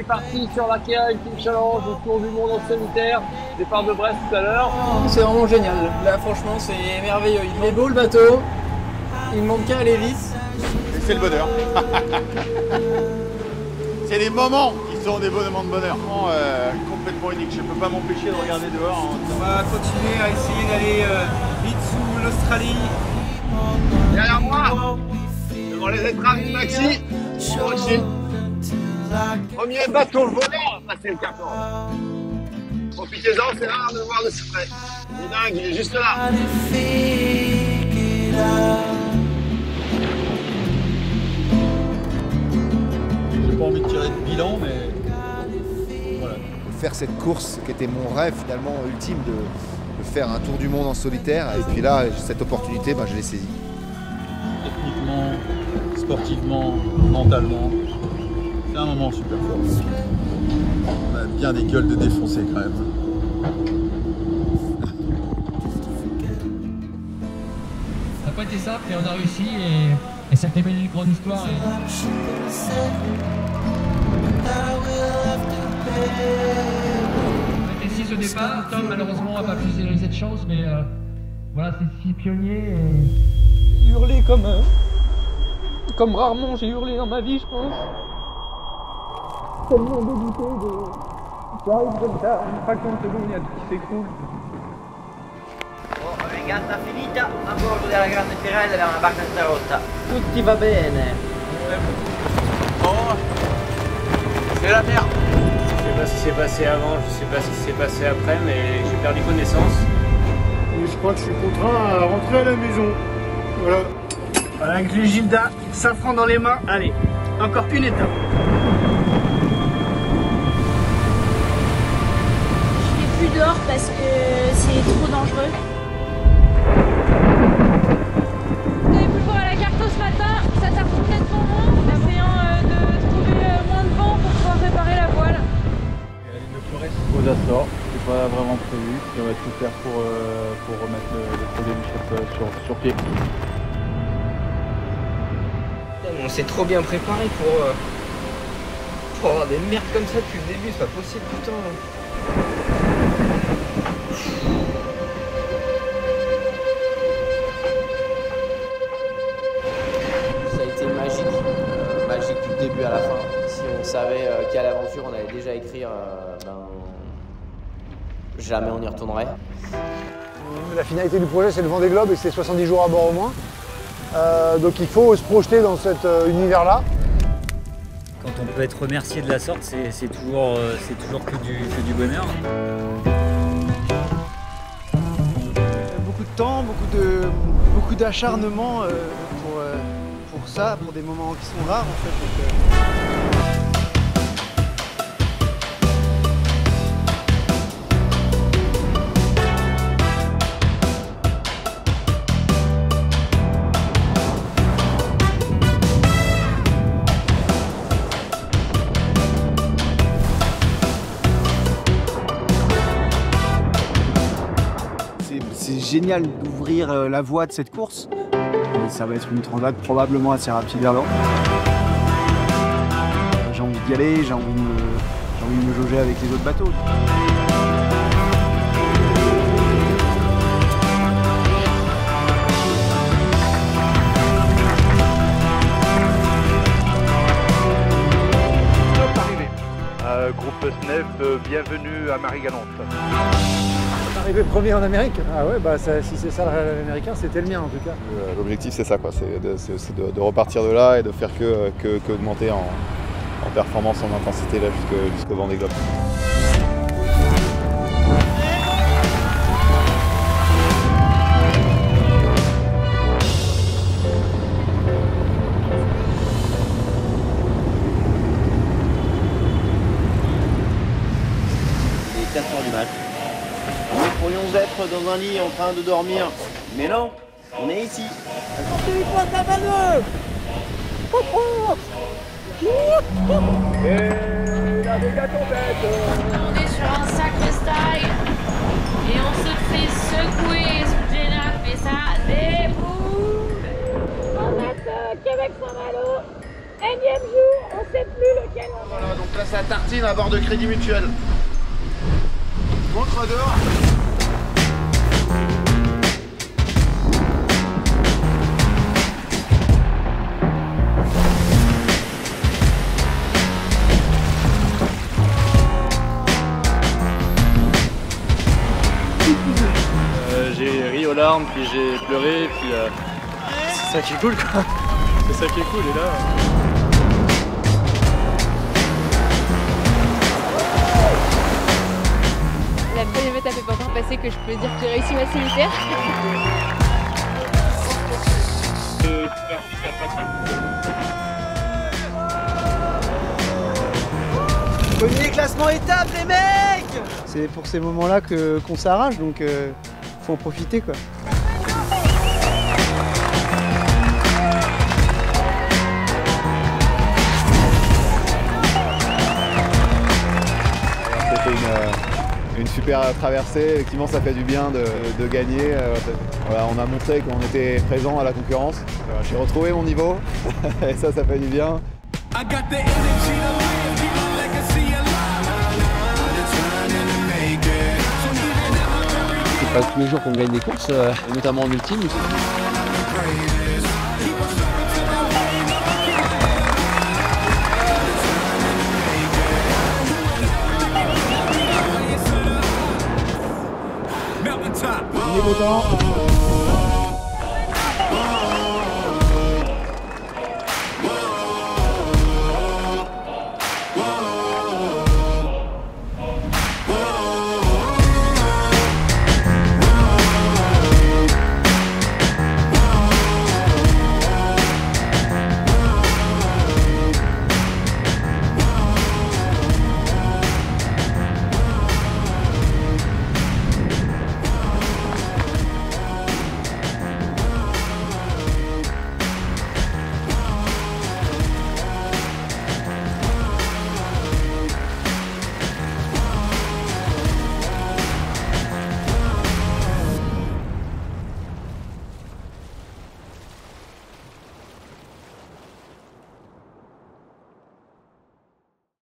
parti sur la KI Team Challenge, le tour du monde en solitaire. Départ de Brest tout à l'heure. C'est vraiment génial. Là, franchement, c'est merveilleux. Il est beau le bateau. Il ne manque qu'à aller vite. Et c'est le bonheur. C'est des moments qui sont des moments de bonheur. Complètement unique. Je ne peux pas m'empêcher de regarder dehors. On va continuer à essayer d'aller vite sous l'Australie. Derrière moi, devant les étraves du maxi, moi aussi. Premier bateau voleur à passer le carton. Profitez-en, c'est rare de le voir de si près. Il est dingue, il est juste là. J'ai pas envie de tirer de bilan, mais voilà. Faire cette course qui était mon rêve finalement ultime de faire un tour du monde en solitaire. Et puis là, cette opportunité, je l'ai saisie. Techniquement, sportivement, mentalement, c'est un moment super fort. On a bien des gueules de défoncer quand même. Ça n'a pas été simple et on a réussi et ça fait une grande histoire. On était 6 au départ, Tom malheureusement n'a pas pu saisir cette chance, mais voilà, c'est 6 pionniers et... Hurler comme rarement j'ai hurlé dans ma vie, je pense. Tellement dégoûté de... Ça arrive comme ça, en fraction de seconde, il y a tout qui s'écroule. Oh, regata finita a bordo della grande Pirella da una barca rotta. Tutti va bene. Oh, c'est la merde. Je sais pas ce qui s'est passé avant, je sais pas ce qui s'est passé après, mais j'ai perdu connaissance. Et je crois que je suis contraint à rentrer à la maison. Voilà. Voilà, avec les Gilda, safran dans les mains. Allez, encore une étape. Je vais plus dehors parce que c'est trop dangereux. Vous avez pu le voir à la carte ce matin, ça tarde complètement rond, en essayant de trouver moins de vent pour pouvoir réparer la voile. Aux Açores, c'est pas vraiment prévu. On va tout faire pour remettre le projet du chef sur pied. On s'est trop bien préparé pour avoir des merdes comme ça depuis le début, c'est pas possible, putain. Ça a été magique, magique du début à la fin. Si on savait quelle aventure on allait déjà écrire, jamais on y retournerait. La finalité du projet, c'est le Vendée Globe et c'est 70 jours à bord au moins. Donc il faut se projeter dans cet univers-là. Quand on peut être remercié de la sorte, c'est toujours que du bonheur. Beaucoup de temps, beaucoup d'acharnement pour ça, pour des moments qui sont rares en fait. C'est génial d'ouvrir la voie de cette course. Et ça va être une transat probablement assez rapide vers l'or. J'ai envie d'y aller, j'ai envie de me jauger avec les autres bateaux. Groupe SNEF, bienvenue à Marie-Galante. Arrivé premier en Amérique, ah ouais, si c'est ça le rêve américain, c'était le mien en tout cas. L'objectif c'est ça, c'est de repartir de là et de faire que augmenter en performance, en intensité là jusqu'au Vendée Globe. Il est 4h du mat. Nous pourrions être dans un lit en train de dormir, mais non, on est ici. On est sur un sacré style et on se fait secouer sous Jenna fait ça des boules. On va Québec Saint-Malo. Énième jour, on sait plus lequel on est. Voilà, donc là c'est à Tartine à bord de Crédit Mutuel. Montre dehors. J'ai ri aux larmes, puis j'ai pleuré, puis c'est ça qui est cool quoi. C'est ça qui est cool et là. La première étape est pas encore passée que je peux dire que j'ai réussi ma solitaire. Premier classement étape les mecs! C'est pour ces moments-là qu'on s'arrache, donc faut en profiter quoi. C'était une super traversée, effectivement ça fait du bien de gagner. Voilà, on a montré qu'on était présent à la concurrence. J'ai retrouvé mon niveau et ça fait du bien. C'est pas tous les jours qu'on gagne des courses, notamment en ultime. Niveau temps.